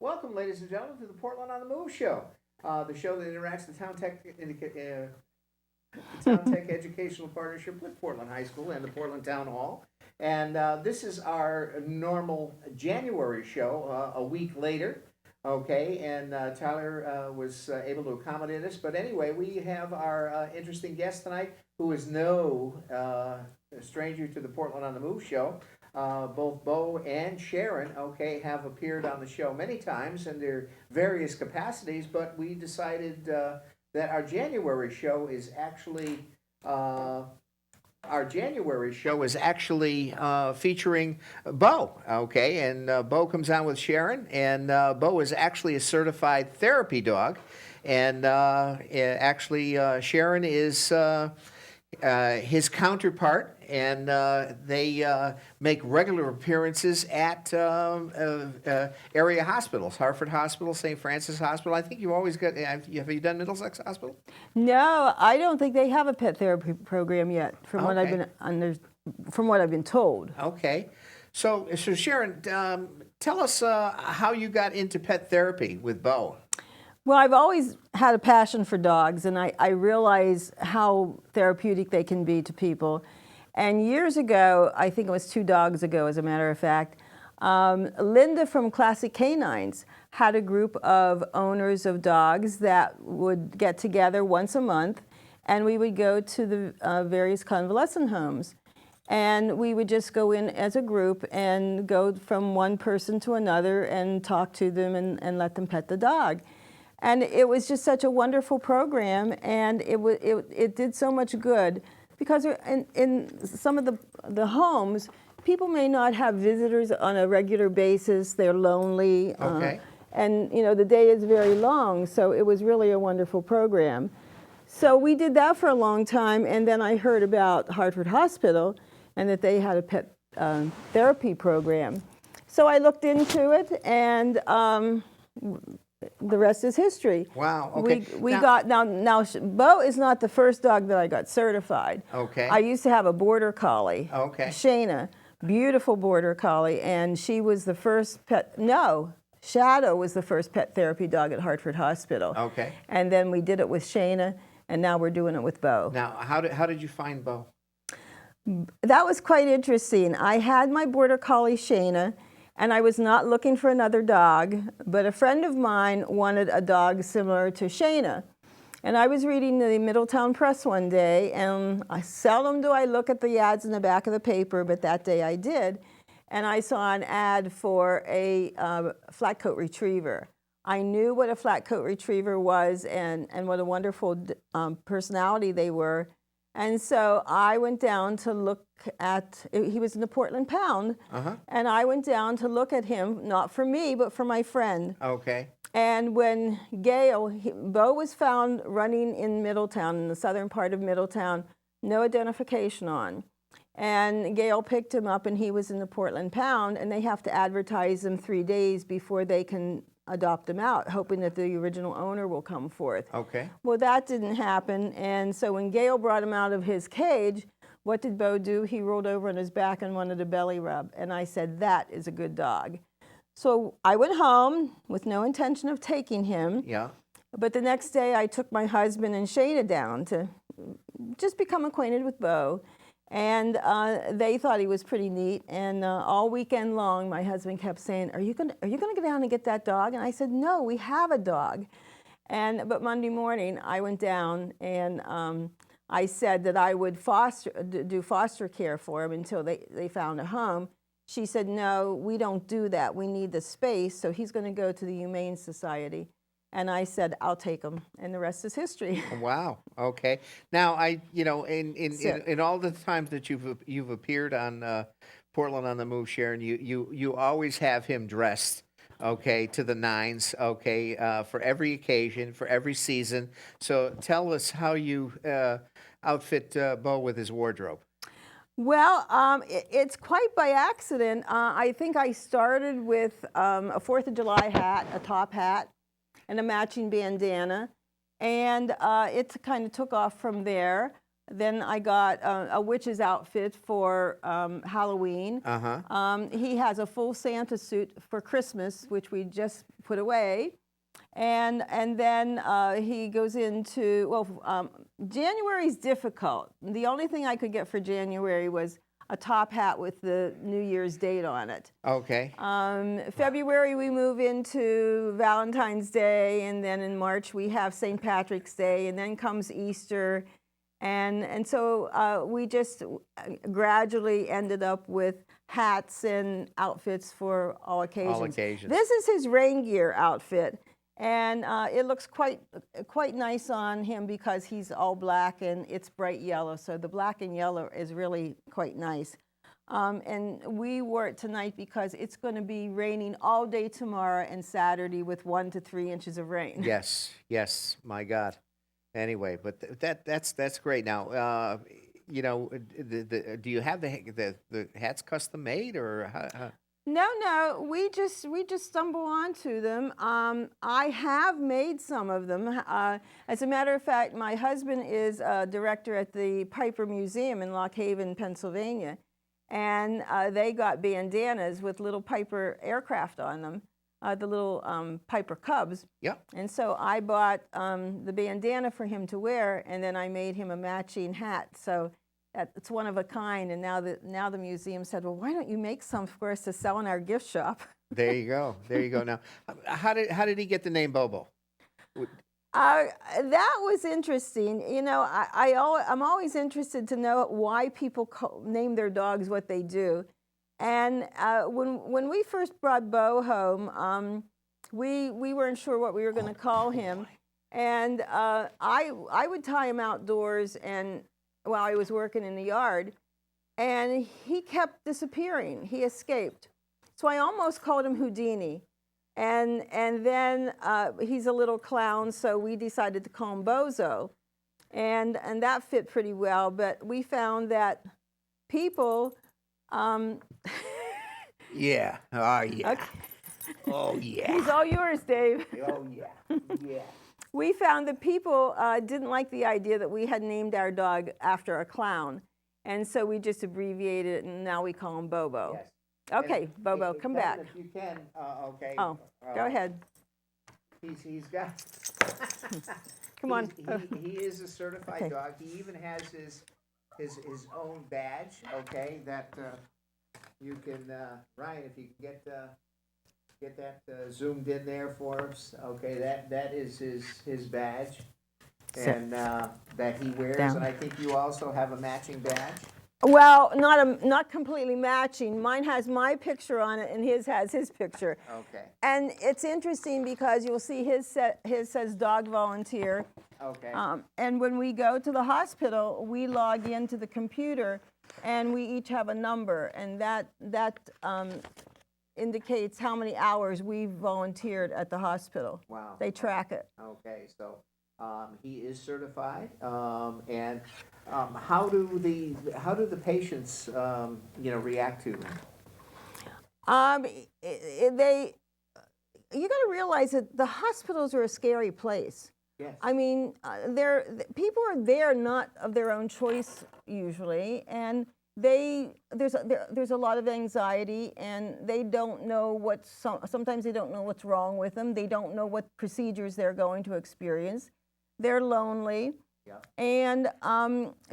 Welcome, ladies and gentlemen, to the Portland on the Move show, the show that interacts the Town Tech Educational Partnership with Portland High School and the Portland Town Hall. And this is our normal January show, a week later. Okay, and Tyler was able to accommodate us. But anyway, we have our interesting guest tonight, who is no stranger to the Portland on the Move show. Both Bo and Sharon, okay, have appeared on the show many times in their various capacities, but we decided that our January show is actually featuring Bo, okay, and Bo comes on with Sharon, and Bo is actually a certified therapy dog, and Sharon is his counterpart, and they make regular appearances at area hospitals, Hartford Hospital, St. Francis Hospital. I think you've always got, have you done Middlesex Hospital? No, I don't think they have a pet therapy program yet, from what I've been told. Okay. So Sharon, tell us how you got into pet therapy with Bo. Well, I've always had a passion for dogs, and I realize how therapeutic they can be to people. And years ago, I think it was 2 dogs ago, as a matter of fact, Linda from Classic Canines had a group of owners of dogs that would get together once a month, and we would go to the various convalescent homes. And we would just go in as a group and go from one person to another and talk to them and let them pet the dog. And it was just such a wonderful program, and it did so much good, because in some of the homes, people may not have visitors on a regular basis. They're lonely, okay. And the day is very long, so it was really a wonderful program. So we did that for a long time, and then I heard about Hartford Hospital and that they had a pet therapy program. So I looked into it, and the rest is history. Wow. Okay. Now Bo is not the first dog that I got certified. Okay. I used to have a border collie. Okay. Shayna, beautiful border collie, and she was the first pet. No, Shadow was the first pet therapy dog at Hartford Hospital. Okay. And then we did it with Shayna, and now we're doing it with Bo. Now, how did you find Bo? That was quite interesting. I had my border collie Shayna, and I was not looking for another dog, but a friend of mine wanted a dog similar to Shayna. And I was reading the Middletown Press one day, and seldom do I look at the ads in the back of the paper, but that day I did. And I saw an ad for a flat coat retriever. I knew what a flat coat retriever was and what a wonderful personality they were. And so I went down to look at, he was in the Portland Pound, and I went down to look at him, not for me, but for my friend. Okay. And when Bo was found running in Middletown, in the southern part of Middletown, no identification on. And Gail picked him up, and he was in the Portland Pound, and they have to advertise him 3 days before they can adopt him out, hoping that the original owner will come forth. Okay. Well, that didn't happen, and so when Gail brought him out of his cage, what did Bo do? He rolled over on his back and wanted a belly rub, and I said, that is a good dog. So I went home with no intention of taking him. Yeah. But the next day I took my husband and Shayna down to just become acquainted with Bo. And they thought he was pretty neat. And all weekend long, my husband kept saying, "Are you gonna go down and get that dog?" And I said, "No, we have a dog." But Monday morning, I went down and I said that I would do foster care for him until they found a home. She said, "No, we don't do that. We need the space. So he's going to go to the Humane Society." And I said, "I'll take him," and the rest is history. Wow. Okay. Now, in all the times that you've appeared on Portland on the Move, Sharon, you always have him dressed, okay, to the nines, okay, for every occasion, for every season. So tell us how you outfit Bo with his wardrobe. Well, it's quite by accident. I think I started with a 4th of July hat, a top hat, and a matching bandana. And it kind of took off from there. Then I got a witch's outfit for Halloween. He has a full Santa suit for Christmas, which we just put away. And then he goes into, well, January's difficult. The only thing I could get for January was a top hat with the New Year's date on it. Okay. February we move into Valentine's Day, and then in March we have St. Patrick's Day, and then comes Easter. And so we just gradually ended up with hats and outfits for all occasions. All occasions. This is his rain gear outfit, and it looks quite nice on him because he's all black and it's bright yellow. So the black and yellow is really quite nice. And we wore it tonight because it's going to be raining all day tomorrow and Saturday with 1 to 3 inches of rain. Yes, yes, my God. Anyway, but that's great. Now, you know, do you have the hats custom made, or how? No, we just stumble onto them. I have made some of them. As a matter of fact, my husband is a director at the Piper Museum in Lock Haven, Pennsylvania, and they got bandanas with little Piper aircraft on them. The little Piper Cubs. Yeah. And so I bought the bandana for him to wear, and then I made him a matching hat. So it's one of a kind. And now the museum said, well, why don't you make some for us to sell in our gift shop? There you go. There you go. Now, how did he get the name Bobo? That was interesting. You know, I'm always interested to know why people name their dogs what they do. And when we first brought Bo home, we weren't sure what we were going to call him. And I would tie him outdoors and while I was working in the yard, and he kept disappearing. He escaped. So I almost called him Houdini. And then he's a little clown, so we decided to call him Bozo. And that fit pretty well, but we found that people... Yeah. Oh, yeah. Okay. Oh, yeah. He's all yours, Dave. Oh, yeah. Yeah. We found that people didn't like the idea that we had named our dog after a clown. And so we just abbreviated it, and now we call him Bobo. Yes. Okay, Bobo, come back. If you can, okay. Oh, go ahead. He's got... Come on. He is a certified Okay. dog. He even has his own badge, okay, that you can, Ryan, if you can get that zoomed in there for us, okay, that is his badge, and that he wears, Down. and I think you also have a matching badge. Well, not completely matching. Mine has my picture on it, and his has his picture. Okay. And it's interesting because you'll see his says dog volunteer. Okay. And when we go to the hospital, we log into the computer, and we each have a number, and that indicates how many hours we've volunteered at the hospital. Wow. They track it. Okay, so he is certified, and how do the patients react to him? You got to realize that the hospitals are a scary place. Yes. I mean, people are there not of their own choice usually, and there's a lot of anxiety, and they don't know sometimes they don't know what's wrong with them. They don't know what procedures they're going to experience. They're lonely. Yeah. And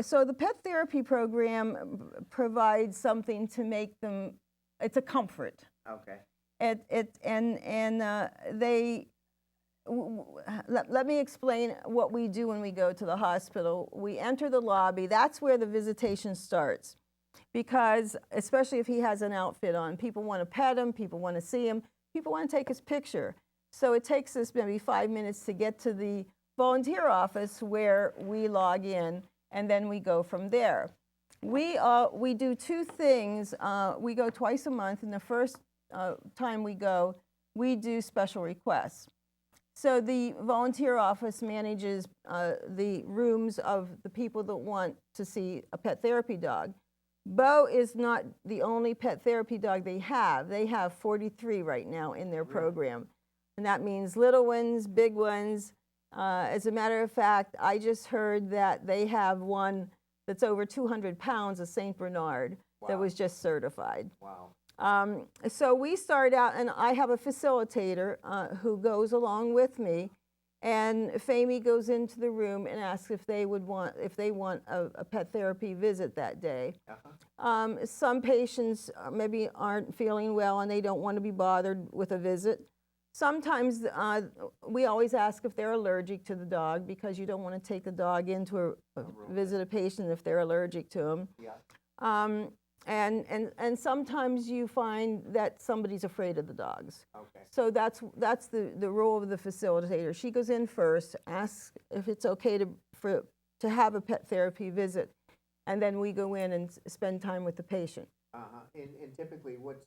so the pet therapy program provides something to make them, it's a comfort. Okay. Let me explain what we do when we go to the hospital. We enter the lobby. That's where the visitation starts. Because especially if he has an outfit on, people want to pet him, people want to see him, people want to take his picture. So it takes us maybe 5 minutes to get to the volunteer office where we log in, and then we go from there. We do two things. We go twice a month, and the first time we go, we do special requests. So the volunteer office manages the rooms of the people that want to see a pet therapy dog. Bo is not the only pet therapy dog they have. They have 43 right now in their program. And that means little ones, big ones. As a matter of fact, I just heard that they have one that's over 200 pounds, a Saint Bernard, that Wow. was just certified. Wow. So we started out, and I have a facilitator who goes along with me, and Famey goes into the room and asks if they want a pet therapy visit that day. Some patients maybe aren't feeling well and they don't want to be bothered with a visit. Sometimes we always ask if they're allergic to the dog, because you don't want to take the dog into visit a patient if they're allergic to them. Yeah. And sometimes you find that somebody's afraid of the dogs. Okay. So that's the role of the facilitator. She goes in first, asks if it's okay to have a pet therapy visit, and then we go in and spend time with the patient. And typically, what's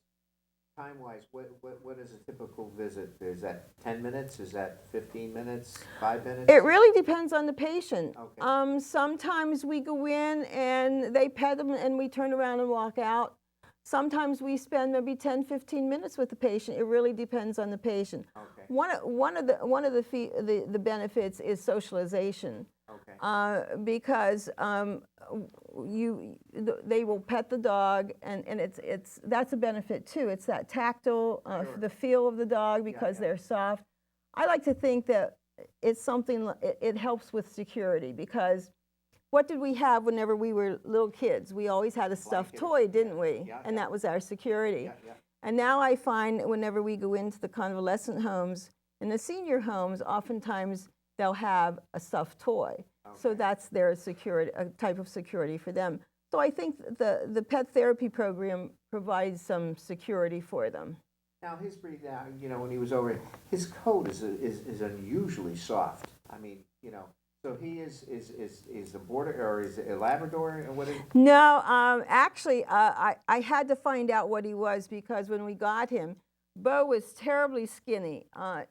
time-wise, what is a typical visit? Is that 10 minutes? Is that 15 minutes? 5 minutes? It really depends on the patient. Okay. Sometimes we go in and they pet them and we turn around and walk out. Sometimes we spend maybe 10, 15 minutes with the patient. It really depends on the patient. Okay. One of the benefits is socialization. Okay. Because they will pet the dog, and that's a benefit too. It's that tactile, Sure. the feel of the dog, because Yeah. they're soft. I like to think that it's something, it helps with security, because what did we have whenever we were little kids? We always had a stuffed Blanket. toy, didn't we? Yeah, And yeah. that was our security. Yeah, yeah. And now I find whenever we go into the convalescent homes and the senior homes, oftentimes they'll have a stuffed toy. So Okay. that's their security, a type of security for them. So I think the pet therapy program provides some security for them. Now his breed, when he was over, his coat is unusually soft. I mean, so he is a border, or is it a Labrador, or what is? No, actually, I had to find out what he was, because when we got him, Bo was terribly skinny.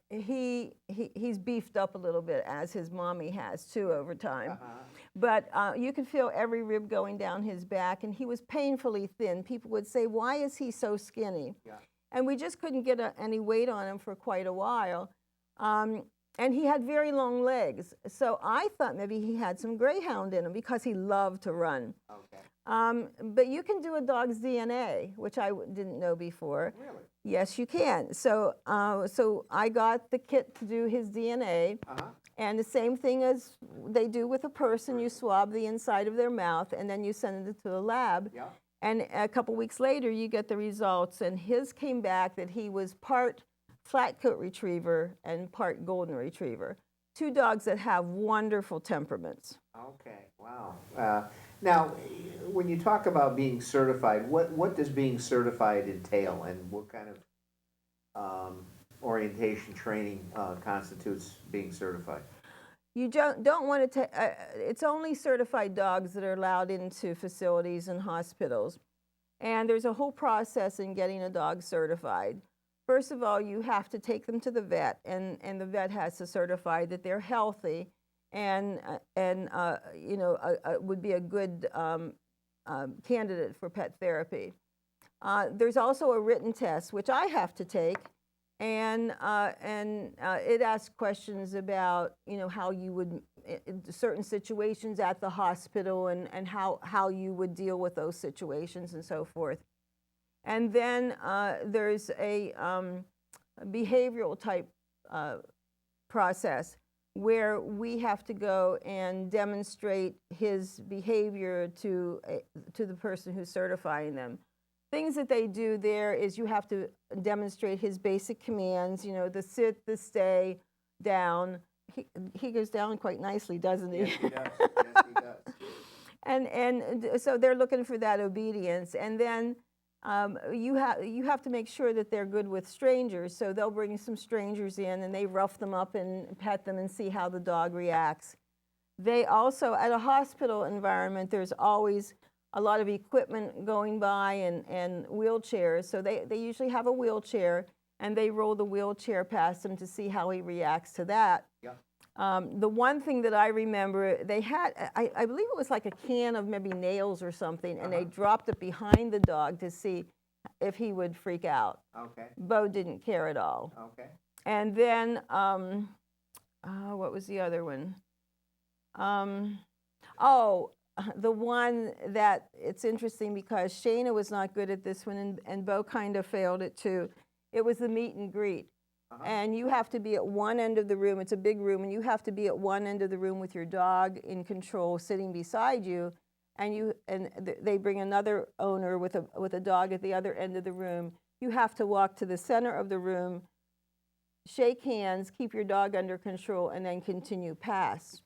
He's beefed up a little bit, as his mommy has too over time. But you could feel every rib going down his back, and he was painfully thin. People would say, "Why is he so skinny?" Yeah. And we just couldn't get any weight on him for quite a while. And he had very long legs. So I thought maybe he had some greyhound in him, because he loved to run. Okay. But you can do a dog's DNA, which I didn't know before. Really? Yes, you can. So I got the kit to do his DNA. And the same thing as they do with a person, you swab the inside of their mouth, and then you send it to the lab. Yeah. And a couple weeks later, you get the results. And his came back that he was part flat-coat retriever and part golden retriever. Two dogs that have wonderful temperaments. Okay. Wow. Now, when you talk about being certified, what does being certified entail, and what kind of orientation training constitutes being certified? You don't want to take, it's only certified dogs that are allowed into facilities and hospitals. And there's a whole process in getting a dog certified. First of all, you have to take them to the vet, and the vet has to certify that they're healthy and would be a good candidate for pet therapy. There's also a written test, which I have to take, and it asks questions about how you would, in certain situations at the hospital, and how you would deal with those situations and so forth. And then there's a behavioral type process where we have to go and demonstrate his behavior to the person who's certifying them. Things that they do there is you have to demonstrate his basic commands, the sit, the stay, down. He goes down quite nicely, doesn't he? Yes, he does. Yes, he does. And so they're looking for that obedience. And then you have to make sure that they're good with strangers. So they'll bring some strangers in, and they rough them up and pet them and see how the dog reacts. They also, at a hospital environment, there's always a lot of equipment going by and wheelchairs. So they usually have a wheelchair, and they roll the wheelchair past him to see how he reacts to that. Yeah. The one thing that I remember, they had, I believe it was like a can of maybe nails or something, and they dropped it behind the dog to see if he would freak out. Okay. Bo didn't care at all. Okay. And then, what was the other one? the one that it's interesting because Shayna was not good at this one, and Bo kind of failed it too. It was the meet and greet. And you have to be at one end of the room. It's a big room, and you have to be at one end of the room with your dog in control, sitting beside you. And they bring another owner with a dog at the other end of the room. You have to walk to the center of the room, shake hands, keep your dog under control, and then continue past.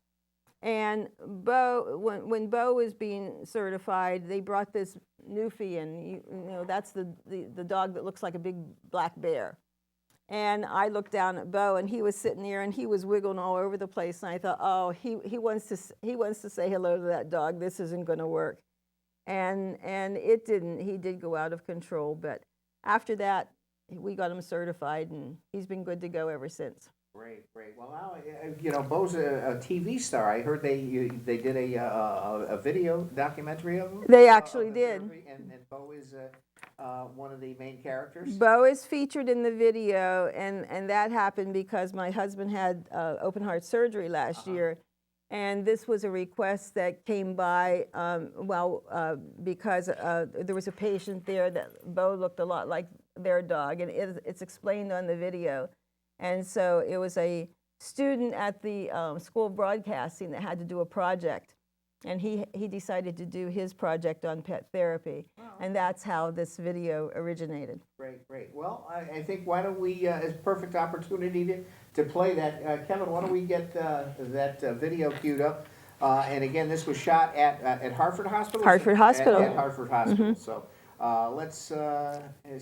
And Bo, when Bo was being certified, they brought this Newfie in. You know, that's the dog that looks like a big black bear. And I looked down at Bo, and he was sitting there, and he was wiggling all over the place. And I thought, oh, he wants to say hello to that dog. This isn't going to work. And it didn't. He did go out of control. But after that, we got him certified, and he's been good to go ever since. Great. Well, now, you know, Bo's a TV star. I heard they did a video documentary of him. They actually did. And Bo is one of the main characters. Bo is featured in the video, and that happened because my husband had open heart surgery last year, and this was a request that came by. Because there was a patient there that Bo looked a lot like their dog, and it's explained on the video. And so it was a student at the School of Broadcasting that had to do a project. And he decided to do his project on pet therapy. Wow. And that's how this video originated. Great. Well, I think why don't we, it's a perfect opportunity to play that. Kevin, why don't we get that video queued up? And again, this was shot at Hartford Hospital? Hartford Hospital. At Hartford Hospital. Mm-hmm. So let's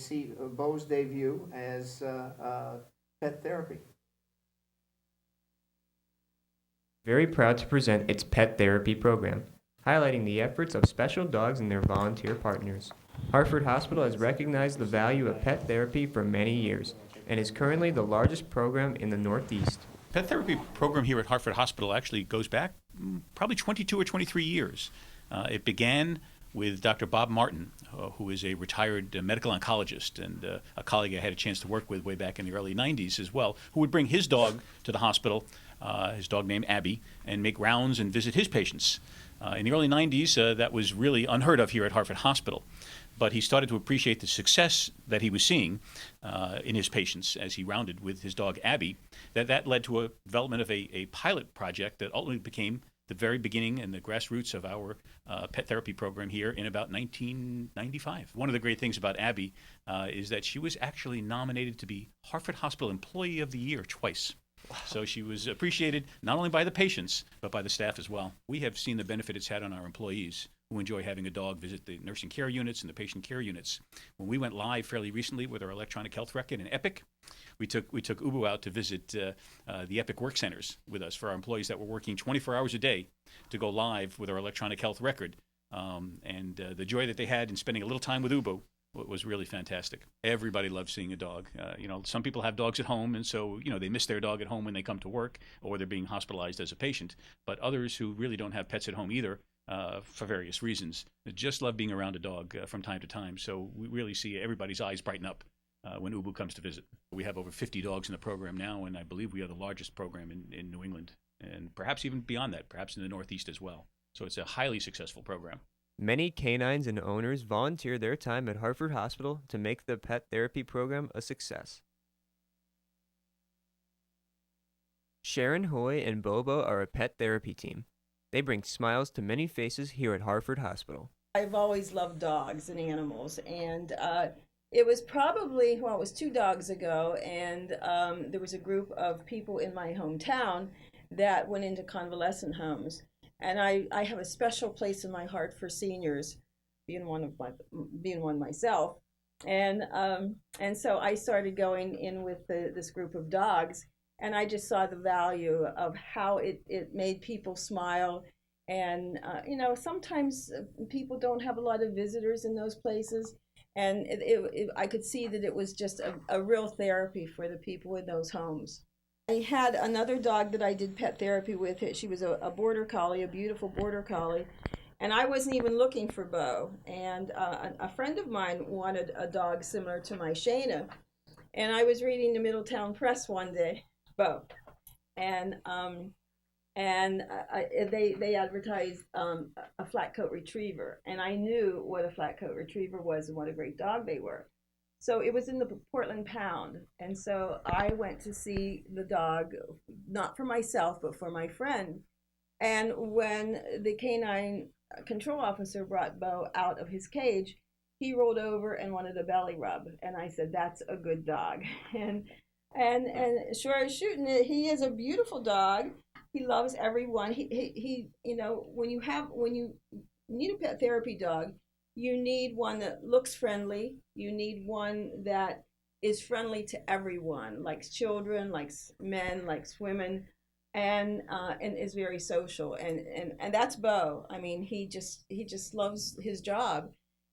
see Bo's debut as pet therapy. Very proud to present its pet therapy program, highlighting the efforts of special dogs and their volunteer partners. Hartford Hospital has recognized the value of pet therapy for many years and is currently the largest program in the Northeast. Pet therapy program here at Hartford Hospital actually goes back probably 22 or 23 years. It began with Dr. Bob Martin, who is a retired medical oncologist and a colleague I had a chance to work with way back in the early 90s as well, who would bring his dog to the hospital, his dog named Abby, and make rounds and visit his patients. In the early 90s, that was really unheard of here at Hartford Hospital. But he started to appreciate the success that he was seeing in his patients as he rounded with his dog Abby. That led to a development of a pilot project that ultimately became the very beginning and the grassroots of our pet therapy program here in about 1995. One of the great things about Abby is that she was actually nominated to be Hartford Hospital Employee of the Year twice. Wow. So she was appreciated not only by the patients, but by the staff as well. We have seen the benefit it's had on our employees who enjoy having a dog visit the nursing care units and the patient care units. When we went live fairly recently with our electronic health record in Epic, we took Ubu out to visit the Epic work centers with us for our employees that were working 24 hours a day to go live with our electronic health record. And the joy that they had in spending a little time with Ubu was really fantastic. Everybody loves seeing a dog. Some people have dogs at home, and so, they miss their dog at home when they come to work, or they're being hospitalized as a patient. But others who really don't have pets at home either, for various reasons, just love being around a dog from time to time. So we really see everybody's eyes brighten up when Ubu comes to visit. We have over 50 dogs in the program now, and I believe we are the largest program in New England, and perhaps even beyond that, perhaps in the Northeast as well. So it's a highly successful program. Many canines and owners volunteer their time at Hartford Hospital to make the pet therapy program a success. Sharon, Hoy, and Bobo are a pet therapy team. They bring smiles to many faces here at Hartford Hospital. I've always loved dogs and animals, and it was probably, it was 2 dogs ago, and there was a group of people in my hometown that went into convalescent homes. And I have a special place in my heart for seniors, being one myself. And so I started going in with this group of dogs, and I just saw the value of how it made people smile. And, sometimes people don't have a lot of visitors in those places. And I could see that it was just a real therapy for the people in those homes. I had another dog that I did pet therapy with. She was a border collie, a beautiful border collie. And I wasn't even looking for Bo. And a friend of mine wanted a dog similar to my Shayna. And I was reading the Middletown Press one day, Bo. And and they advertised a flat coat retriever, and I knew what a flat coat retriever was and what a great dog they were. So it was in the Portland Pound, and so I went to see the dog, not for myself but for my friend. And when the canine control officer brought Bo out of his cage, he rolled over and wanted a belly rub, and I said, "That's a good dog." And sure as shooting it, he is a beautiful dog. He loves everyone. He you know, when you need a pet therapy dog, you need one that looks friendly. You need one that is friendly to everyone, likes children, likes men, likes women, and is very social. And that's Bo. I mean, he just loves his job.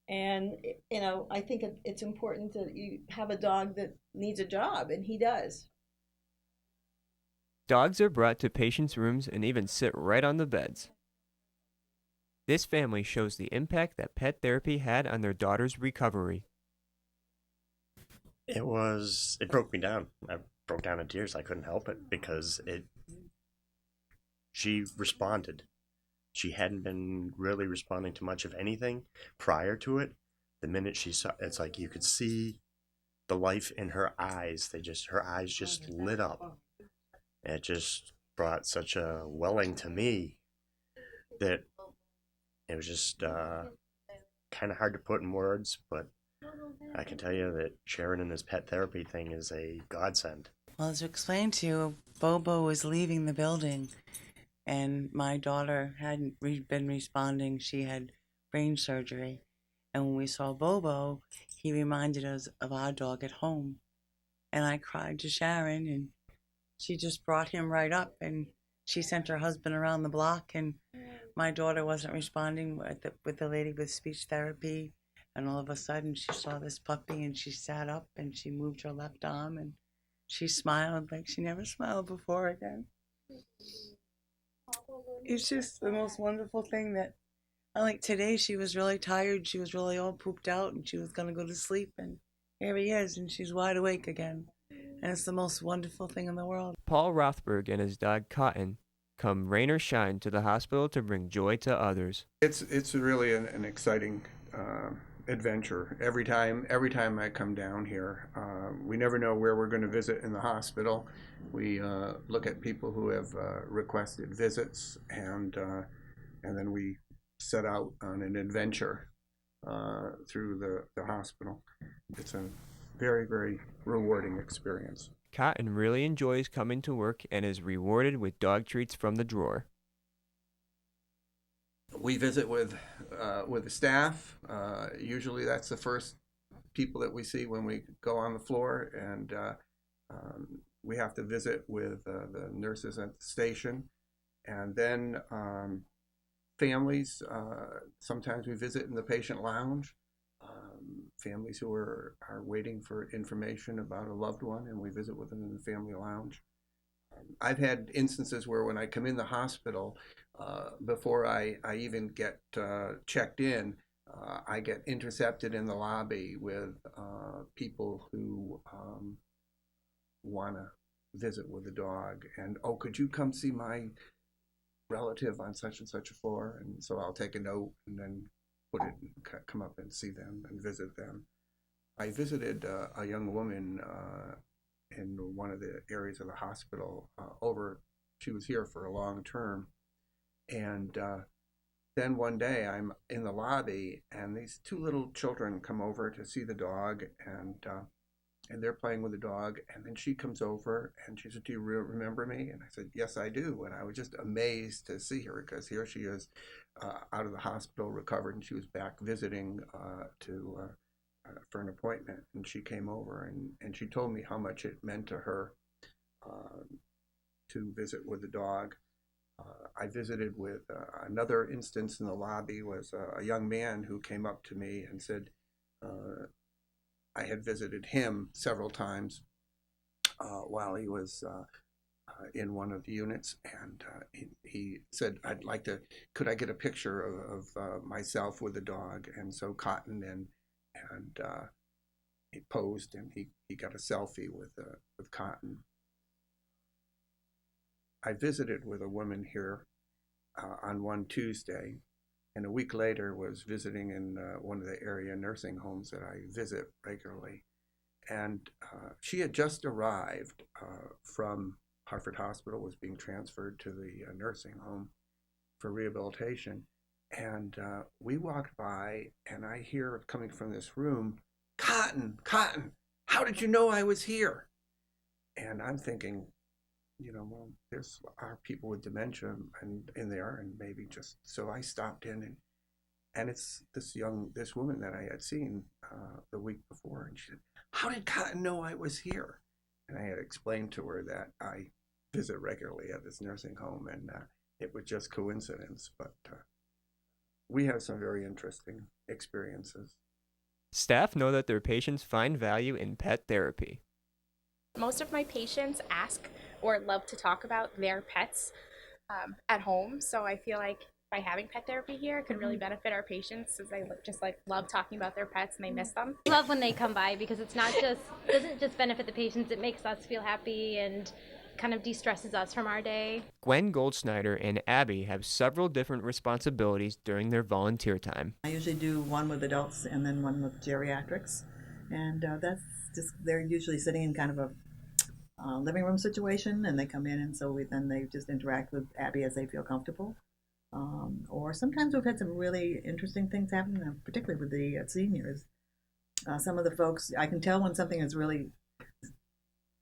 And you know, I think it's important that you have a dog that needs a job, and he does. Dogs are brought to patients' rooms and even sit right on the beds. This family shows the impact that pet therapy had on their daughter's recovery. It broke me down. I broke down in tears. I couldn't help it because she responded. She hadn't been really responding to much of anything prior to it. The minute she saw, it's like you could see the life in her eyes. Her eyes just lit up. It just brought such a welling to me that it was just kind of hard to put in words, but I can tell you that Sharon and this pet therapy thing is a godsend. Well, as I explained to you, Bobo was leaving the building, and my daughter hadn't been responding. She had brain surgery. And when we saw Bobo, he reminded us of our dog at home. And I cried to Sharon, and she just brought him right up, and she sent her husband around the block, and my daughter wasn't responding with the lady with speech therapy. And all of a sudden, she saw this puppy, and she sat up, and she moved her left arm, and she smiled like she never smiled before again. It's just the most wonderful thing that, like today, she was really tired. She was really all pooped out, and she was going to go to sleep, and here he is, and she's wide awake again. And it's the most wonderful thing in the world. Paul Rothberg and his dog Cotton come rain or shine to the hospital to bring joy to others. It's really an exciting adventure every time I come down here. We never know where we're going to visit in the hospital. We look at people who have requested visits, and then we set out on an adventure through the hospital. It's a very, very rewarding experience. Cotton really enjoys coming to work and is rewarded with dog treats from the drawer. We visit with the staff. Usually that's the first people that we see when we go on the floor, and we have to visit with the nurses at the station. And then families, sometimes we visit in the patient lounge. Families who are waiting for information about a loved one, and we visit with them in the family lounge. I've had instances where when I come in the hospital, before I even get checked in, I get intercepted in the lobby with people who want to visit with the dog. And, oh, could you come see my relative on such and such a floor? And so I'll take a note and then put it and come up and see them and visit them. I visited a young woman in one of the areas of the hospital she was here for a long term. And then one day I'm in the lobby, and these two little children come over to see the dog, and they're playing with the dog. And then she comes over and she said, "Do you remember me?" And I said, "Yes, I do." And I was just amazed to see her, because here she is out of the hospital, recovered, and she was back visiting for an appointment. And she came over and she told me how much it meant to her to visit with the dog. I visited with another instance in the lobby was a young man who came up to me and said I had visited him several times while he was in one of the units, and he said, could I get a picture of myself with the dog? And so Cotton and he posed, and he got a selfie with Cotton. I visited with a woman here on one Tuesday, and a week later was visiting in one of the area nursing homes that I visit regularly. And she had just arrived from Hartford Hospital, was being transferred to the nursing home for rehabilitation. And we walked by, and I hear coming from this room, Cotton, Cotton, how did you know I was here? And I'm thinking, well, there's are people with dementia and in there, and maybe just so I stopped in, and it's this woman that I had seen the week before, and she said, "How did Cotton know I was here?" And I had explained to her that I visit regularly at this nursing home, and it was just coincidence, but we had some very interesting experiences. Staff know that their patients find value in pet therapy. Most of my patients ask or love to talk about their pets at home, so I feel like by having pet therapy here, it could really benefit our patients, as they just love talking about their pets and they miss them. I love when they come by because it's not just doesn't just benefit the patients, it makes us feel happy and kind of de-stresses us from our day. Gwen Goldsnyder and Abby have several different responsibilities during their volunteer time. I usually do one with adults and then one with geriatrics, and that's just they're usually sitting in kind of a living room situation, and they come in, and so then they just interact with Abby as they feel comfortable. Or sometimes we've had some really interesting things happen, particularly with the seniors. Some of the folks, I can tell when something is really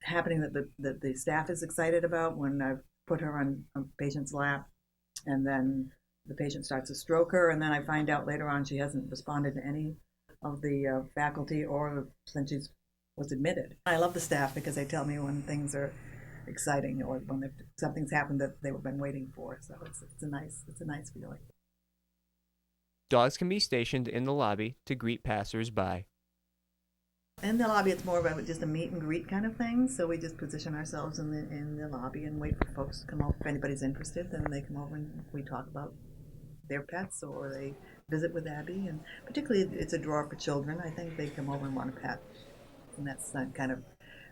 happening that the staff is excited about when I've put her on a patient's lap, and then the patient starts to stroke her, and then I find out later on she hasn't responded to any of the faculty or since she was admitted. I love the staff because they tell me when things are exciting or when something's happened that they've been waiting for. So it's a nice feeling. Dogs can be stationed in the lobby to greet passers-by. In the lobby, it's more of just a meet and greet kind of thing. So we just position ourselves in the lobby and wait for folks to come over. If anybody's interested, then they come over and we talk about their pets or they visit with Abby. And particularly, it's a draw for children. I think they come over and want a pet, and that's kind of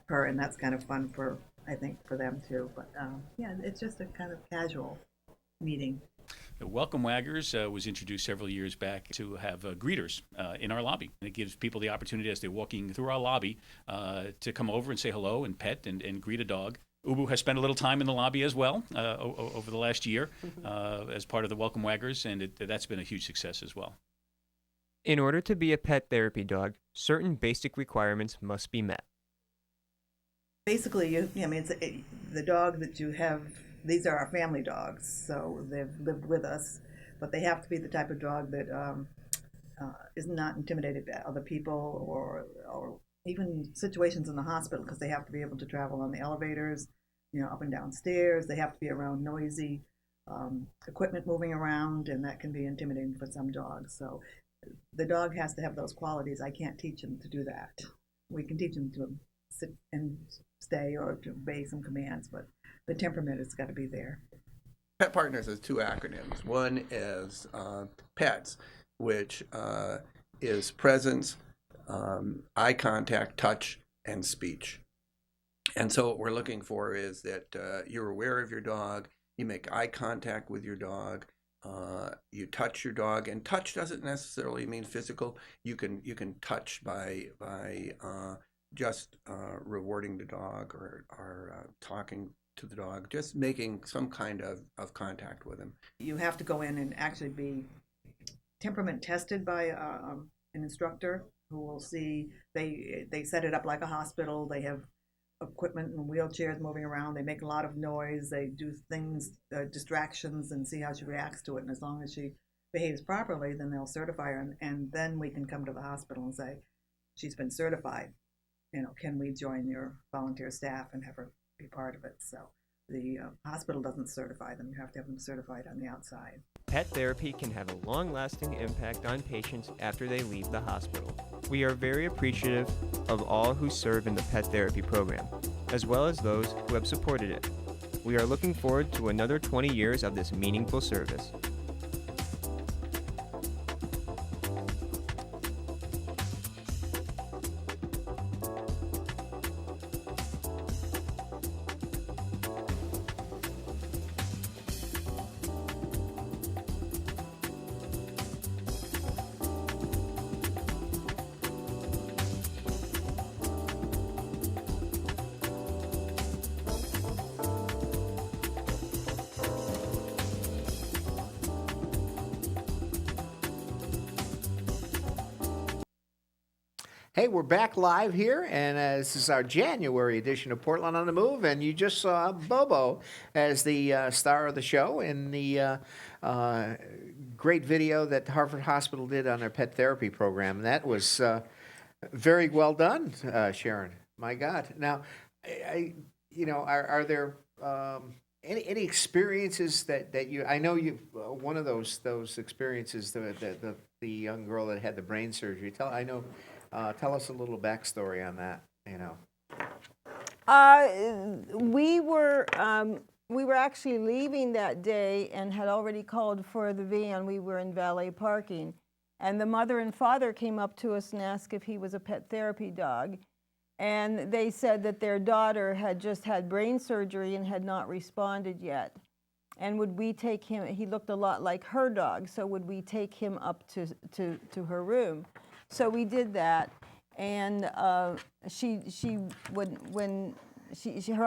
her, and that's kind of fun for them too. But yeah, it's just a kind of casual meeting. The Welcome Waggers was introduced several years back to have greeters in our lobby. And it gives people the opportunity as they're walking through our lobby to come over and say hello and pet and greet a dog. Ubu has spent a little time in the lobby as well over the last year as part of the Welcome Waggers, and that's been a huge success as well. In order to be a pet therapy dog, certain basic requirements must be met. Basically, it's the dog that you have. These are our family dogs, so they've lived with us, but they have to be the type of dog that is not intimidated by other people or even situations in the hospital, because they have to be able to travel on the elevators, up and down stairs. They have to be around noisy equipment moving around, and that can be intimidating for some dogs. So the dog has to have those qualities. I can't teach him to do that. We can teach him to sit and stay or to obey some commands, but the temperament has got to be there. Pet Partners has two acronyms. One is PETS, which is presence, eye contact, touch, and speech. And so what we're looking for is that you're aware of your dog, you make eye contact with your dog, you touch your dog, and touch doesn't necessarily mean physical. You can touch by just rewarding the dog or talking to the dog, just making some kind of contact with him. You have to go in and actually be temperament tested by an instructor who will see. They set it up like a hospital. They have equipment and wheelchairs moving around. They make a lot of noise. They do things, distractions, and see how she reacts to it. And as long as she behaves properly, then they'll certify her. And then we can come to the hospital and say, she's been certified. Can we join your volunteer staff and have her be part of it? So the hospital doesn't certify them. You have to have them certified on the outside. Pet therapy can have a long-lasting impact on patients after they leave the hospital. We are very appreciative of all who serve in the pet therapy program, as well as those who have supported it. We are looking forward to another 20 years of this meaningful service. Hey, we're back live here, and this is our January edition of Portland on the Move, and you just saw Bobo as the star of the show in the great video that Harvard Hospital did on their pet therapy program. That was very well done, Sharon. My God. Now, are there any experiences that you? I know you. One of those experiences, the young girl that had the brain surgery. Tell us a little backstory on that. We were actually leaving that day and had already called for the van. We were in valet parking, and the mother and father came up to us and asked if he was a pet therapy dog, and they said that their daughter had just had brain surgery and had not responded yet, and would we take him? He looked a lot like her dog, so would we take him up to her room? So we did that, and her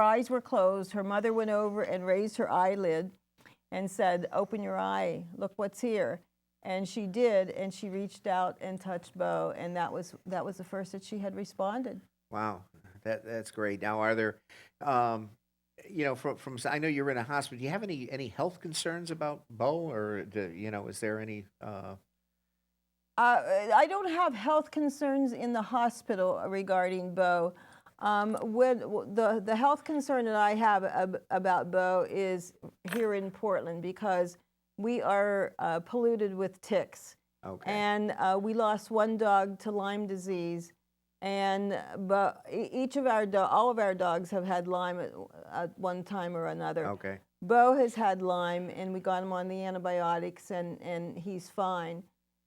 eyes were closed, her mother went over and raised her eyelid and said, "Open your eye, look what's here." And she did, and she reached out and touched Bo, and that was the first that she had responded. Wow, that's great. Now, are there, from I know you're in a hospital. Do you have any health concerns about Bo, or is there any? I don't have health concerns in the hospital regarding Bo. The health concern that I have about Bo is here in Portland, because we are polluted with ticks. Okay. And we lost one dog to Lyme disease, but all of our dogs have had Lyme at one time or another. Okay. Bo has had Lyme, and we got him on the antibiotics, and he's fine.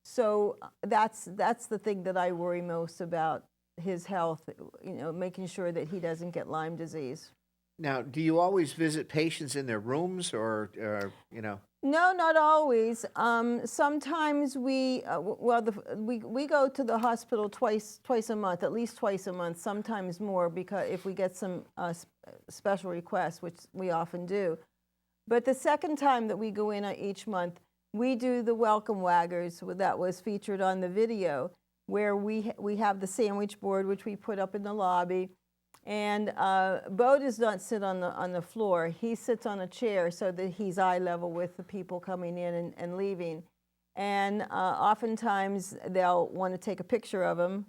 So that's the thing that I worry most about his health, making sure that he doesn't get Lyme disease. Now, do you always visit patients in their rooms, or? No, not always. Sometimes we go to the hospital twice a month, at least twice a month, sometimes more, because if we get some special requests, which we often do. But the second time that we go in each month, we do the welcome waggers that was featured on the video, where we have the sandwich board, which we put up in the lobby. And Bo does not sit on the floor. He sits on a chair so that he's eye level with the people coming in and leaving. And oftentimes they'll want to take a picture of him.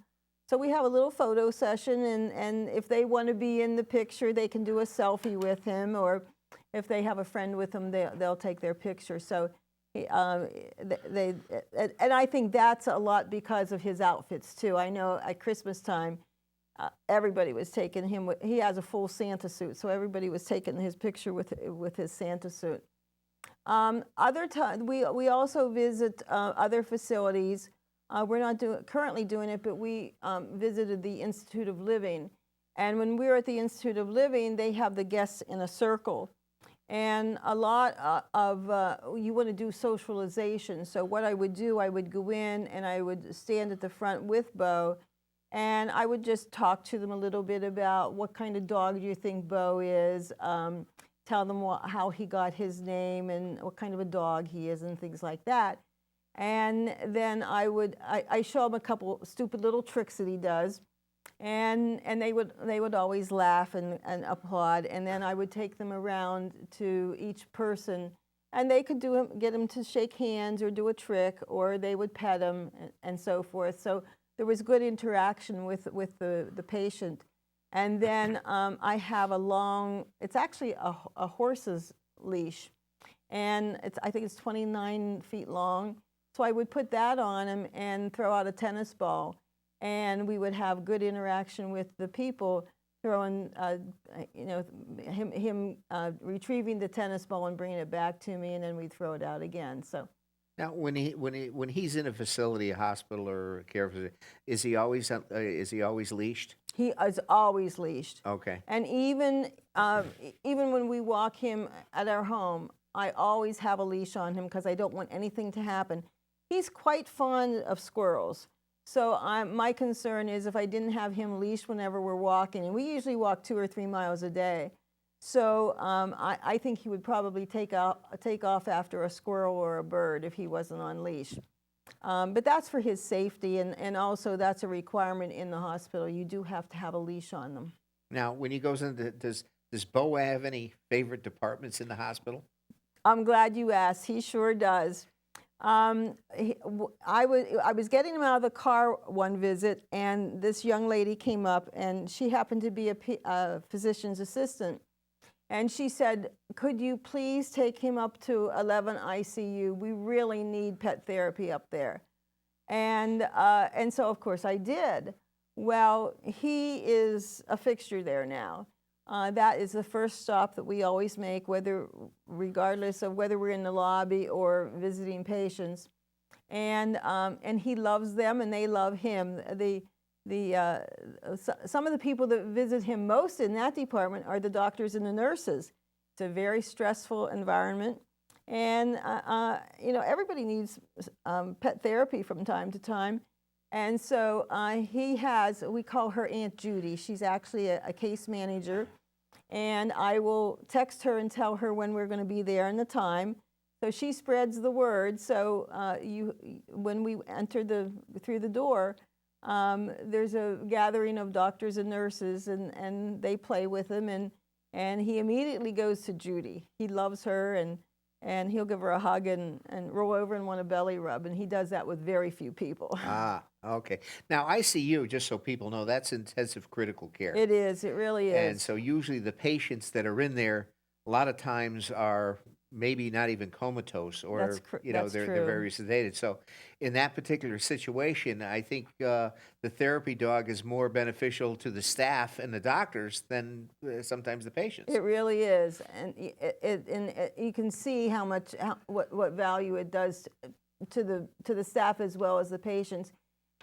So we have a little photo session, and if they want to be in the picture, they can do a selfie with him, or if they have a friend with them, they'll take their picture. So and I think that's a lot because of his outfits too. I know at Christmas time, everybody was taking him. He has a full Santa suit, so everybody was taking his picture with his Santa suit. Other times, we also visit other facilities. We're not currently doing it, but we visited the Institute of Living. And when we were at the Institute of Living, they have the guests in a circle. And a lot you want to do socialization. So what I would do, I would go in and I would stand at the front with Bo, and I would just talk to them a little bit about what kind of dog do you think Bo is, tell them how he got his name and what kind of a dog he is and things like that. And then I show him a couple stupid little tricks that he does. And they would always laugh and applaud, and then I would take them around to each person, and they could get him to shake hands or do a trick, or they would pet him and so forth. So there was good interaction with the patient. And then I have it's actually a horse's leash, and I think it's 29 feet long. So I would put that on him and throw out a tennis ball. And we would have good interaction with the people, throwing, him retrieving the tennis ball and bringing it back to me, and then we'd throw it out again. So. Now, when he's in a facility, a hospital or a care facility, is he always leashed? He is always leashed. Okay. And even when we walk him at our home, I always have a leash on him because I don't want anything to happen. He's quite fond of squirrels. So my concern is if I didn't have him leashed whenever we're walking, and we usually walk 2 or 3 miles a day, so I think he would probably take off after a squirrel or a bird if he wasn't on leash. But that's for his safety, and also that's a requirement in the hospital. You do have to have a leash on them. Now, when he goes into, does Bo have any favorite departments in the hospital? I'm glad you asked. He sure does. I was getting him out of the car one visit, and this young lady came up, and she happened to be a physician's assistant. And she said, could you please take him up to 11 ICU? We really need pet therapy up there. And so, of course, I did. Well, he is a fixture there now. That is the first stop that we always make, regardless of whether we're in the lobby or visiting patients. And he loves them, and they love him. Some of the people that visit him most in that department are the doctors and the nurses. It's a very stressful environment, and everybody needs pet therapy from time to time. And so we call her Aunt Judy. She's actually a case manager, and I will text her and tell her when we're going to be there and the time. So she spreads the word. So when we enter through the door, there's a gathering of doctors and nurses, and they play with him, and he immediately goes to Judy. He loves her, and he'll give her a hug and roll over and want a belly rub, and he does that with very few people. Ah, okay. Now, ICU, just so people know, that's intensive critical care. It is. It really is. And so usually the patients that are in there, a lot of times are maybe not even comatose, or That's they're true. very sedated. So in that particular situation, I think the therapy dog is more beneficial to the staff and the doctors than sometimes the patients. It really is, and you can see what value it does to the staff as well as the patients.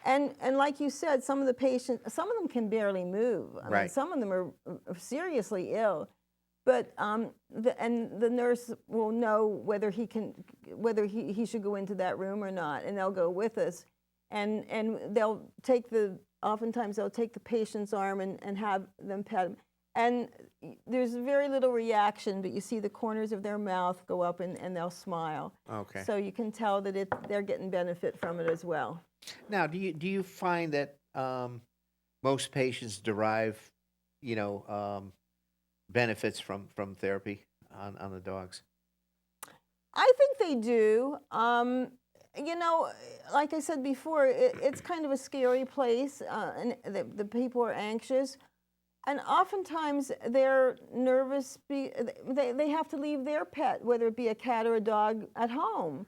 And like you said, some of them can barely move. I mean, some of them are seriously ill. But the nurse will know whether he should go into that room or not, and they'll go with us, and oftentimes they'll take the patient's arm and have them pet him, and there's very little reaction, but you see the corners of their mouth go up and they'll smile. Okay. So you can tell that they're getting benefit from it as well. Now, do you find that most patients derive, benefits from therapy on the dogs? I think they do. Like I said before, it's kind of a scary place, and the people are anxious, and oftentimes they're nervous. They have to leave their pet, whether it be a cat or a dog, at home,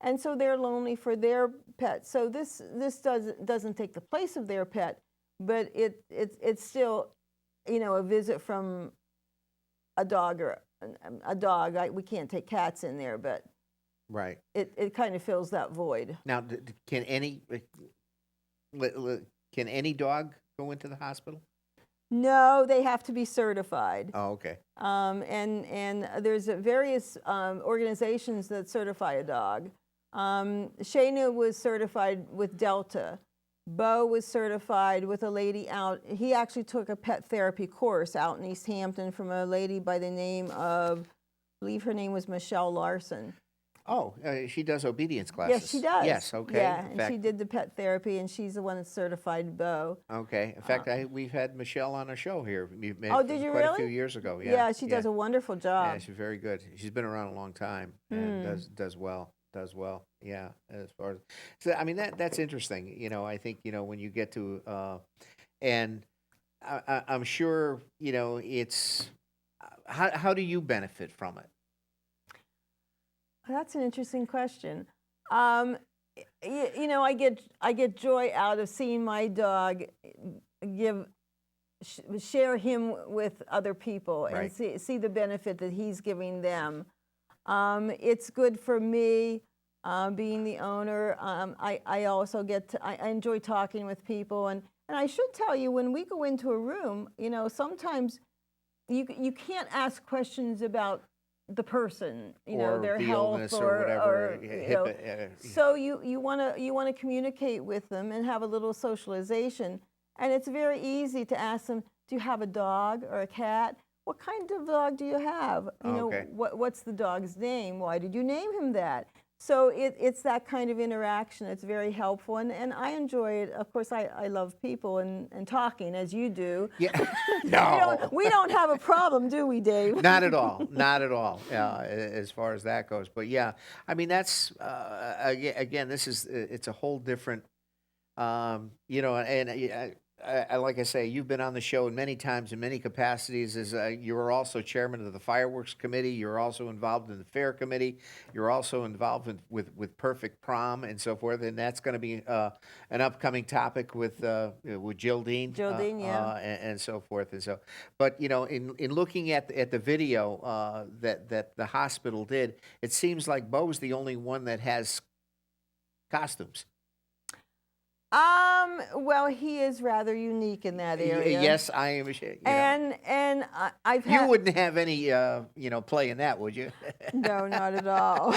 and so they're lonely for their pet. So this doesn't take the place of their pet, but it's still, a visit from a dog we can't take cats in there, but right, it kind of fills that void. Now, can any dog go into the hospital? No, they have to be certified. Oh, okay. And there's various organizations that certify a dog. Shayna was certified with Delta. Bo was certified with a lady out. He actually took a pet therapy course out in East Hampton from a lady by the name of, I believe her name was Michelle Larson. Oh, she does obedience classes. Yes, she does. Yes, okay. Yeah, and she did the pet therapy, and she's the one that certified Bo. Okay. In fact, we've had Michelle on our show here. Oh, did you quite really? a few years ago. Yeah. Yeah, she does a wonderful job. Yeah, she's very good. She's been around a long time and does well. Yeah, as far as, so I mean that's interesting. I think when you get to and I'm sure it's how do you benefit from it? That's an interesting question. I get joy out of seeing my dog share him with other people, and see the benefit that he's giving them. It's good for me, being the owner. I also I enjoy talking with people, and I should tell you, when we go into a room, sometimes you can't ask questions about the person, or their the health illness or whatever. So you want to communicate with them and have a little socialization, and it's very easy to ask them, do you have a dog or a cat? What kind of dog do you have? What's the dog's name? Why did you name him that? So it's that kind of interaction. It's very helpful, and I enjoy it. Of course, I love people and talking, as you do. Yeah. No. We don't have a problem, do we, Dave? Not at all. Not at all. As far as that goes, but yeah, I mean that's again, this is it's a whole different, like I say, you've been on the show many times in many capacities. As you were also chairman of the fireworks committee, you're also involved in the fair committee, you're also involved with Perfect Prom and so forth, and that's going to be an upcoming topic with Geraldine, Yeah. and so forth and so. But in looking at the video that the hospital did, it seems like Bo's the only one that has costumes. Well, he is rather unique in that area. Yes, I am. And I've had. You wouldn't have any, play in that, would you? No, not at all.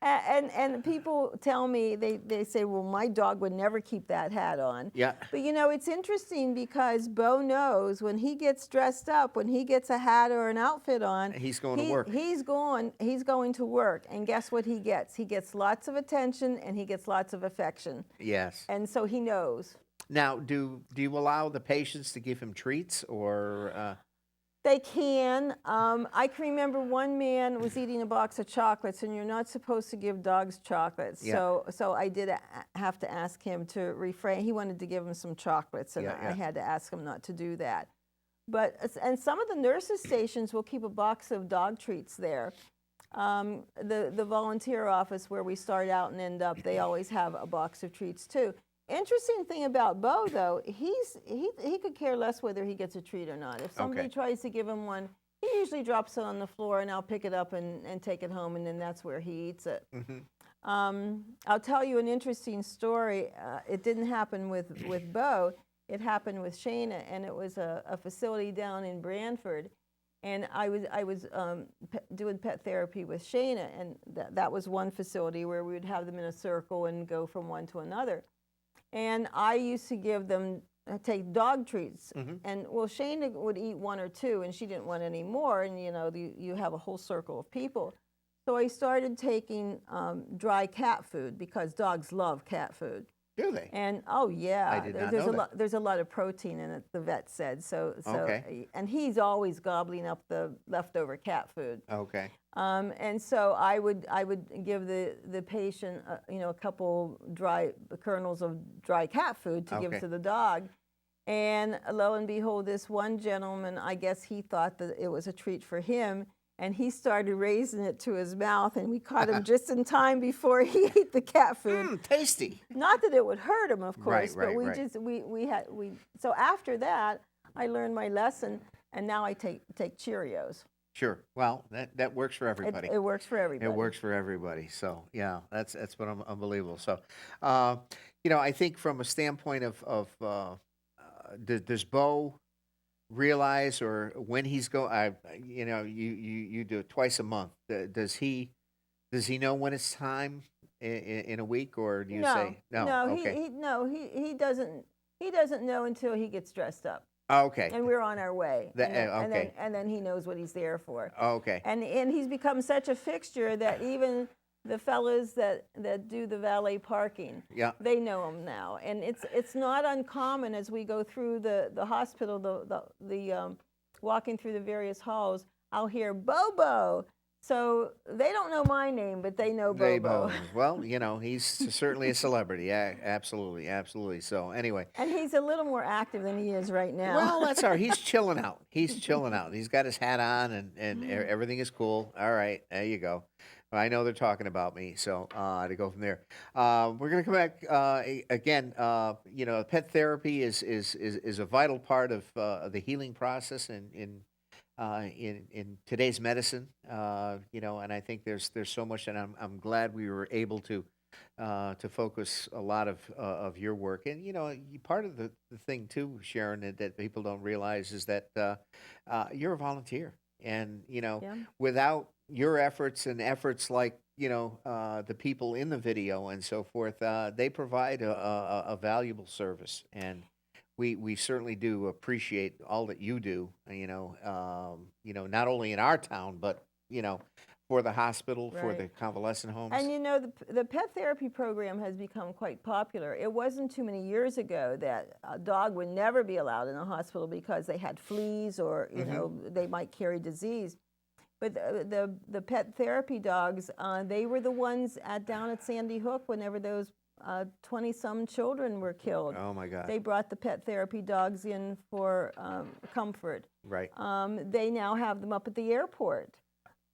and people tell me, they say, well, my dog would never keep that hat on. Yeah. But it's interesting because Bo knows when he gets dressed up, when he gets a hat or an outfit on, he's going to work. He's going to work, and guess what he gets? He gets lots of attention and he gets lots of affection. Yes. And so he knows. Now, do you allow the patients to give him treats or? They can. I can remember one man was eating a box of chocolates, and you're not supposed to give dogs chocolates. Yeah. So I did have to ask him to refrain. He wanted to give him some chocolates, and I had to ask him not to do that. And some of the nurses' stations will keep a box of dog treats there. The volunteer office where we start out and end up, they always have a box of treats too. Interesting thing about Bo, though, he could care less whether he gets a treat or not. If somebody tries to give him one, he usually drops it on the floor, and I'll pick it up and take it home, and then that's where he eats it. Mm-hmm. I'll tell you an interesting story. It didn't happen with Bo. It happened with Shayna, and it was a facility down in Branford. And I was doing pet therapy with Shayna, and that was one facility where we would have them in a circle and go from one to another. And I used to give them, take dog treats. Mm-hmm. And well, Shayna would eat one or two, and she didn't want any more. And you have a whole circle of people. So I started taking dry cat food because dogs love cat food. Do they? And oh yeah, I did not know that. There's a lot of protein in it. The vet said so. Okay. And he's always gobbling up the leftover cat food. Okay. And so I would give the patient a couple dry kernels of dry cat food to give to the dog. And lo and behold, this one gentleman, I guess he thought that it was a treat for him. And he started raising it to his mouth, and we caught him just in time before he ate the cat food. Tasty. Not that it would hurt him, of course, right, but right. So after that, I learned my lesson, and now I take Cheerios. Sure. Well, that works for everybody. It works for everybody. It works for everybody. So yeah, that's what unbelievable. So, I think from a standpoint of does Bo realize, or when he's you do it twice a month. Does he know when it's time in a week, or do you say no? No, Okay. he doesn't know until he gets dressed up. Okay. And we're on our way. Okay. And then he knows what he's there for. Okay. And he's become such a fixture that even the fellas that do the valet parking, they know him now. And it's not uncommon as we go through the hospital, the walking through the various halls, I'll hear Bobo. So they don't know my name, but they know Bobo. Well, he's certainly a celebrity. Yeah, absolutely, absolutely. So anyway. And he's a little more active than he is right now. Well, that's all right. He's chilling out. He's got his hat on, and everything is cool. All right, there you go. I know they're talking about me, so to go from there. We're going to come back again. Pet therapy is a vital part of the healing process in today's medicine. And I think there's so much, and I'm glad we were able to focus a lot of your work. And part of the thing too, Sharon, that people don't realize is that you're a volunteer, and without your efforts and efforts like the people in the video and so forth, they provide a valuable service, and we certainly do appreciate all that you do. Not only in our town, but for the hospital, for Right. the convalescent homes. And you know, the pet therapy program has become quite popular. It wasn't too many years ago that a dog would never be allowed in a hospital because they had fleas or, you know, they might carry disease. But the pet therapy dogs, they were the ones down at Sandy Hook whenever those 20-some children were killed. Oh my God. They brought the pet therapy dogs in for comfort. Right. They now have them up at the airport.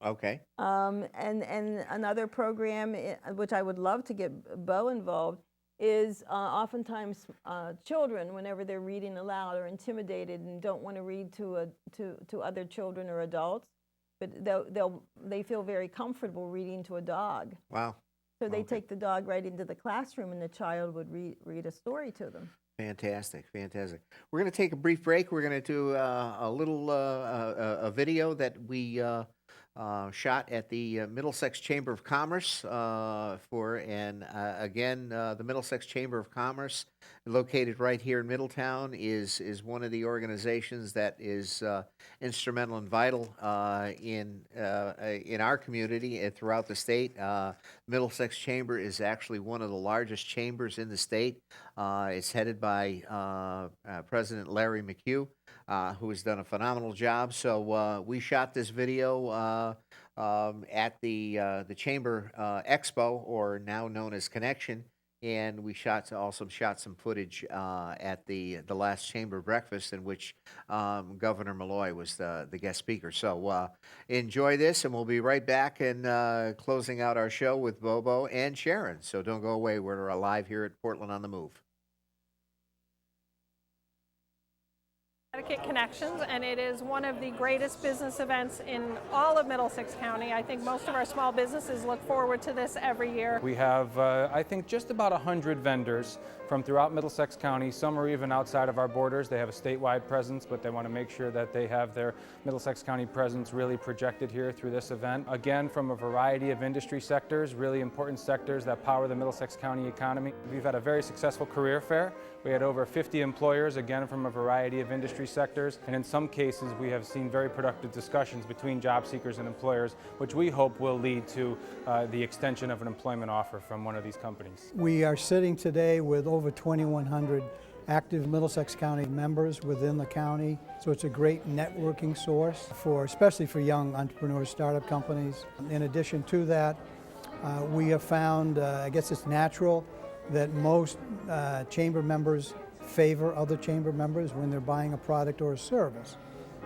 Okay. And another program, which I would love to get Bo involved, is oftentimes children, whenever they're reading aloud, are intimidated and don't want to read to other children or adults, but they feel very comfortable reading to a dog. Wow. So they take the dog right into the classroom, and the child would read a story to them. Fantastic, fantastic. We're going to take a brief break. We're going to do a little a video that we shot at the Middlesex Chamber of Commerce again, the Middlesex Chamber of Commerce, located right here in Middletown, is one of the organizations that is instrumental and vital in our community and throughout the state. Middlesex Chamber is actually one of the largest chambers in the state. It's headed by President Larry McHugh, who has done a phenomenal job. So we shot this video at the Chamber Expo, or now known as Connection, and we also shot some footage at the last Chamber breakfast, in which Governor Malloy was the guest speaker. So enjoy this, and we'll be right back and closing out our show with Bobo and Sharon. So don't go away. We're live here at Portland on the Move. Connecticut Connections, and it is one of the greatest business events in all of Middlesex County. I think most of our small businesses look forward to this every year. We have, I think, just about 100 vendors from throughout Middlesex County. Some are even outside of our borders. They have a statewide presence, but they want to make sure that they have their Middlesex County presence really projected here through this event. Again, from a variety of industry sectors, really important sectors that power the Middlesex County economy. We've had a very successful career fair. We had over 50 employers, again, from a variety of industry sectors, and in some cases we have seen very productive discussions between job seekers and employers, which we hope will lead to the extension of an employment offer from one of these companies. We are sitting today with over 2,100 active Middlesex County members within the county, so it's a great networking source especially for young entrepreneurs, startup companies. In addition to that, we have found, I guess it's natural, that most chamber members favor other chamber members when they're buying a product or a service.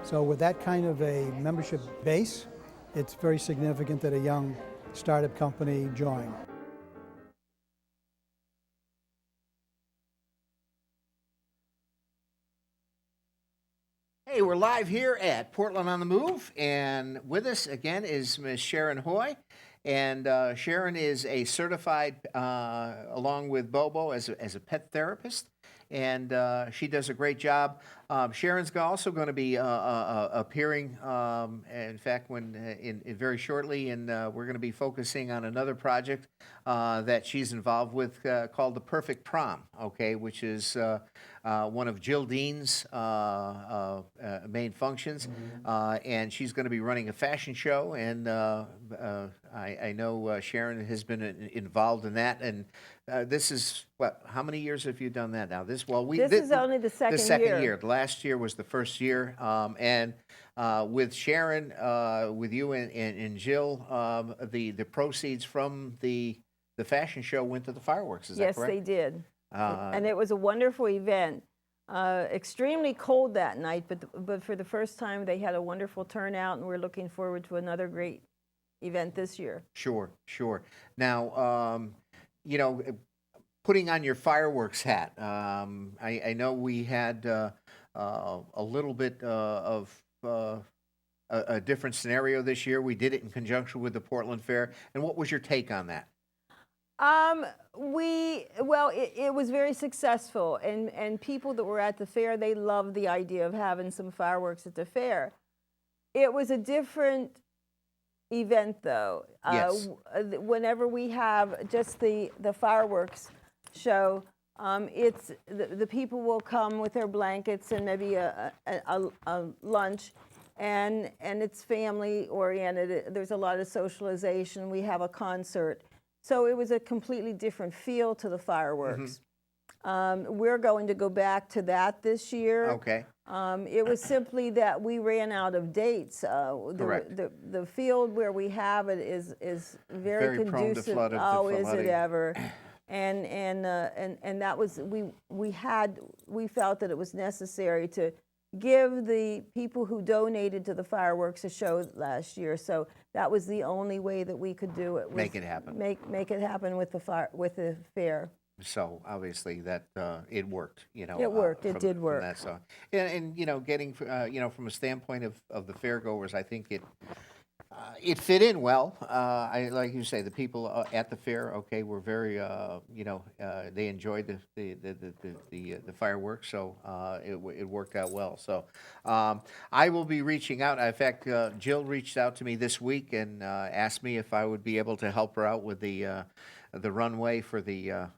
So with that kind of a membership base, it's very significant that a young startup company join. Hey, we're live here at Portland on the Move, and with us again is Ms. Sharon Hoy. And Sharon is a certified, along with Bobo, as a pet therapist, and she does a great job. Sharon's also going to be appearing, in fact, in very shortly, and we're going to be focusing on another project that she's involved with called the Perfect Prom, okay, which is one of Jill Dean's main functions, and she's going to be running a fashion show, and I know Sharon has been involved in that, and this is how many years have you done that now? This is only the second year. Last year was the first year, and with Sharon, with you and Jill, the proceeds from the fashion show went to the fireworks. Is that correct? Yes, they did. And it was a wonderful event. Extremely cold that night, but for the first time they had a wonderful turnout, and we're looking forward to another great event this year. Sure. Now, putting on your fireworks hat, I know we had a little bit of a different scenario this year. We did it in conjunction with the Portland Fair. And what was your take on that? It was very successful, and people that were at the fair, they loved the idea of having some fireworks at the fair. It was a different event, though. Yes. Whenever we have just the fireworks show, it's the people will come with their blankets and maybe a lunch, and it's family oriented. There's a lot of socialization. We have a concert, so it was a completely different feel to the fireworks. We're going to go back to that this year. Okay. It was simply that we ran out of dates. Correct. The field where we have it is very Very prone to conducive. flooding. Oh, is it ever? And that was we felt that it was necessary to give the people who donated to the fireworks a show last year. So that was the only way that we could do it. Make it happen. Make it happen with the fair. So obviously that it worked, you know. It worked. It from, did from work. that song. And you know, getting you know, from a standpoint of the fairgoers, I think it fit in well. I like you say, the people at the fair, okay, were very you know, they enjoyed the fireworks, so it worked out well. So I will be reaching out. In fact, Jill reached out to me this week and asked me if I would be able to help her out with the runway for the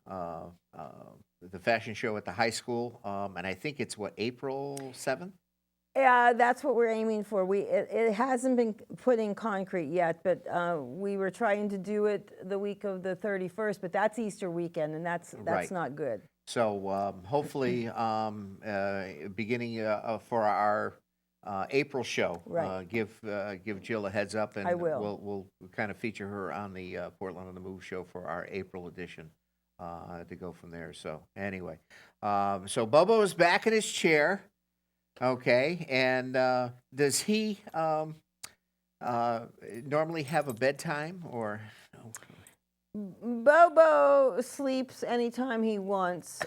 fashion show at the high school, and I think it's April 7th. Yeah, that's what we're aiming for. It hasn't been put in concrete yet, but we were trying to do it the week of the 31st, but that's Easter weekend, and that's Right. not good. So hopefully, beginning for our April show, Right. give Jill a heads up, and I will. We'll kind of feature her on the Portland on the Move show for our April edition to go from there. So anyway, so Bobo is back in his chair, okay, and does he normally have a bedtime or? Bobo sleeps anytime he wants.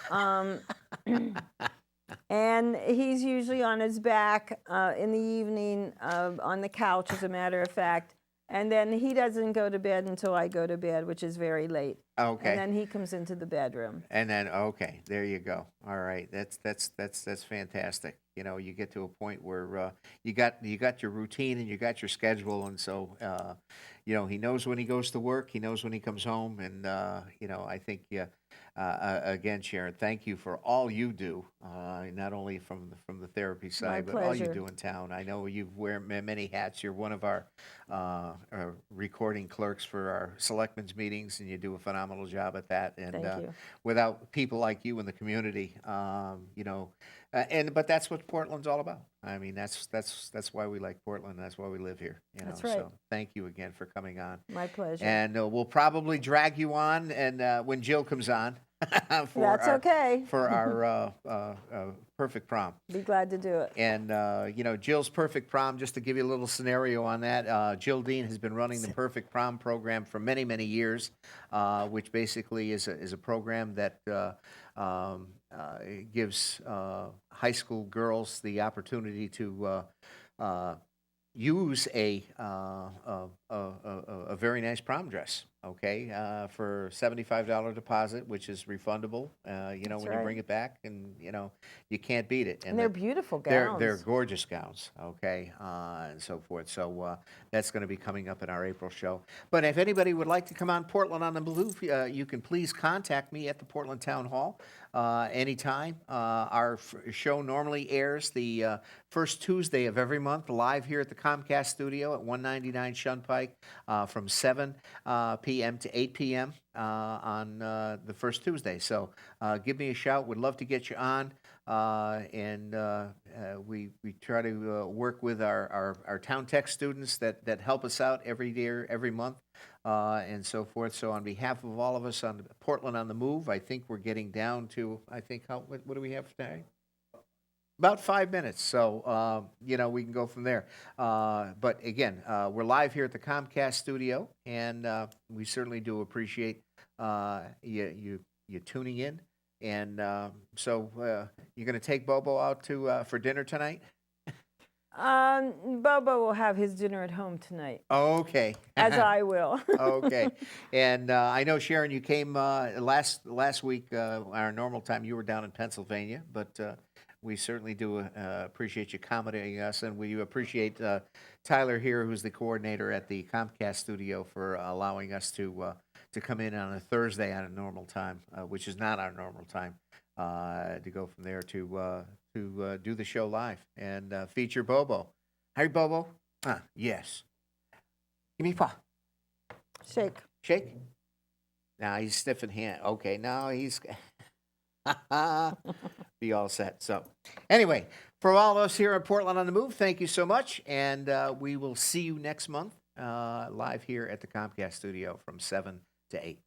And he's usually on his back in the evening on the couch, as a matter of fact. And then he doesn't go to bed until I go to bed, which is very late. Okay. And then he comes into the bedroom. And then okay, there you go. All right, that's fantastic. You know, you get to a point where you got your routine and you got your schedule, and so you know, he knows when he goes to work, he knows when he comes home, and you know, I think again, Sharon, thank you for all you do, not only from the therapy side, but all you pleasure. do in town. I know you wear many hats. You're one of our recording clerks for our selectmen's meetings, and you do a phenomenal job at that. And Thank you. without people like you in the community, you know, but that's what Portland's all about. I mean, that's why we like Portland. That's why we live here. You know, That's right. So thank you again for coming on. My pleasure. And we'll probably drag you on, and when Jill comes on, That's okay. for our perfect prom. Be glad to do it. And you know, Jill's perfect prom. Just to give you a little scenario on that, Jill Dean has been running the perfect prom program for many years, which basically is a program that gives high school girls the opportunity to use a very nice prom dress, okay, for $75 deposit, which is refundable. You know, That's when you right. bring it back, and you know, you can't beat it. And they're beautiful They're gowns. gorgeous gowns, okay, and so forth. So that's going to be coming up in our April show. But if anybody would like to come on Portland on the Move, you can please contact me at the Portland Town Hall anytime. Our show normally airs the first Tuesday of every month, live here at the Comcast studio at 199 Shunpike from 7 p.m. to 8 p.m. On the first Tuesday. So give me a shout. Would love to get you on. And we try to work with our town tech students that help us out every year, every month, and so forth. So on behalf of all of us on Portland on the Move, I think we're getting down to, I think, what do we have today? About 5 minutes, so you know, we can go from there. But again, we're live here at the Comcast studio, and we certainly do appreciate you tuning in. And so you're going to take Bobo out to for dinner tonight? Bobo will have his dinner at home tonight. Okay. As I will. Okay. And I know, Sharon, you came last week, our normal time. You were down in Pennsylvania, but we certainly do appreciate you accommodating us, and we appreciate Tyler here, who's the coordinator at the Comcast studio, for allowing us to come in on a Thursday at a normal time, which is not our normal time, to go from there to do the show live and feature Bobo. Hi, Bobo. Yes. Give me a paw. Shake. Shake. Now he's sniffing hand. Okay, now he's be all set. So, anyway, for all of us here in Portland on the Move, thank you so much, and we will see you next month live here at the Comcast studio from 7 to 8.